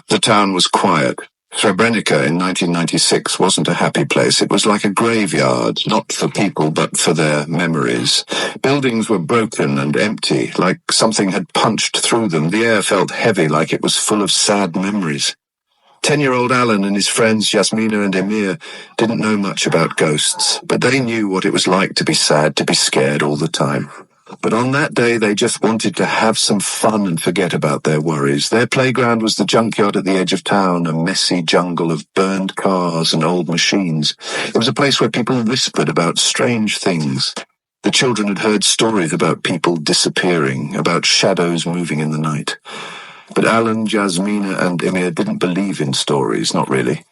The town was quiet. Srebrenica in 1996 wasn't a happy place. It was like a graveyard, not for people, but for their memories. Buildings were broken and empty, like something had punched through them. The air felt heavy, like it was full of sad memories. 10-year-old Alan and his friends Yasmina and Emir didn't know much about ghosts, but they knew what it was like to be sad, to be scared all the time. But on that day, they just wanted to have some fun and forget about their worries. Their playground was the junkyard at the edge of town, a messy jungle of burned cars and old machines. It was a place where people whispered about strange things. The children had heard stories about people disappearing, about shadows moving in the night. But Alan, Jasmina, and Emir didn't believe in stories, not really.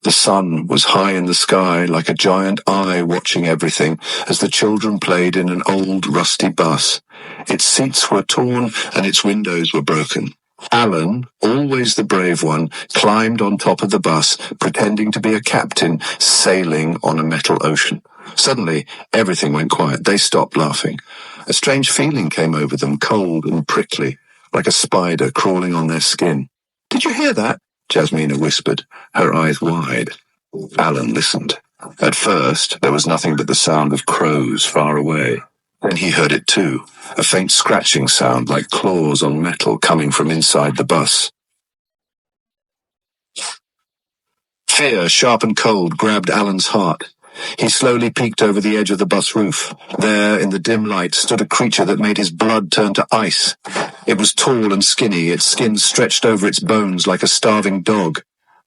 The sun was high in the sky, like a giant eye watching everything, as the children played in an old, rusty bus. Its seats were torn and its windows were broken. Alan, always the brave one, climbed on top of the bus, pretending to be a captain sailing on a metal ocean. Suddenly, everything went quiet. They stopped laughing. A strange feeling came over them, cold and prickly, like a spider crawling on their skin. "Did you hear that?" Jasmina whispered, her eyes wide. Alan listened. At first, there was nothing but the sound of crows far away. Then he heard it too, a faint scratching sound like claws on metal coming from inside the bus. Fear, sharp and cold, grabbed Alan's heart. He slowly peeked over the edge of the bus roof. There, in the dim light, stood a creature that made his blood turn to ice. It was tall and skinny, its skin stretched over its bones like a starving dog.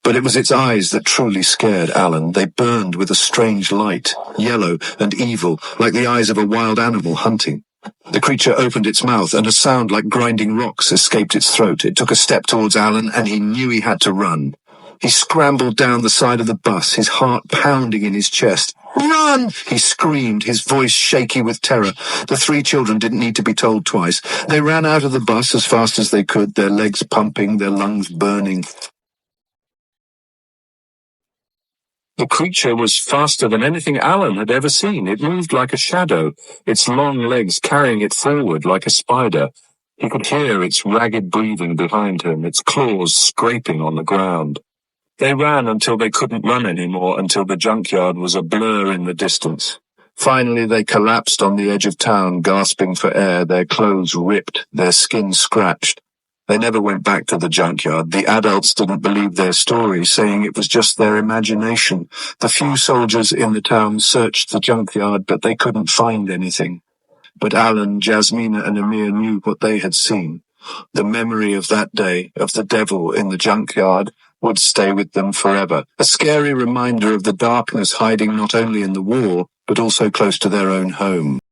But it was its eyes that truly scared Alan. They burned with a strange light, yellow and evil, like the eyes of a wild animal hunting. The creature opened its mouth, and a sound like grinding rocks escaped its throat. It took a step towards Alan, and he knew he had to run. He scrambled down the side of the bus, his heart pounding in his chest. "Run!" he screamed, his voice shaky with terror. The three children didn't need to be told twice. They ran out of the bus as fast as they could, their legs pumping, their lungs burning. The creature was faster than anything Alan had ever seen. It moved like a shadow, its long legs carrying it forward like a spider. He could hear its ragged breathing behind him, its claws scraping on the ground. They ran until they couldn't run anymore, until the junkyard was a blur in the distance. Finally, they collapsed on the edge of town, gasping for air, their clothes ripped, their skin scratched. They never went back to the junkyard. The adults didn't believe their story, saying it was just their imagination. The few soldiers in the town searched the junkyard, but they couldn't find anything. But Alan, Jasmina, and Emir knew what they had seen. The memory of that day, of the devil in the junkyard, would stay with them forever. A scary reminder of the darkness hiding not only in the war, but also close to their own home.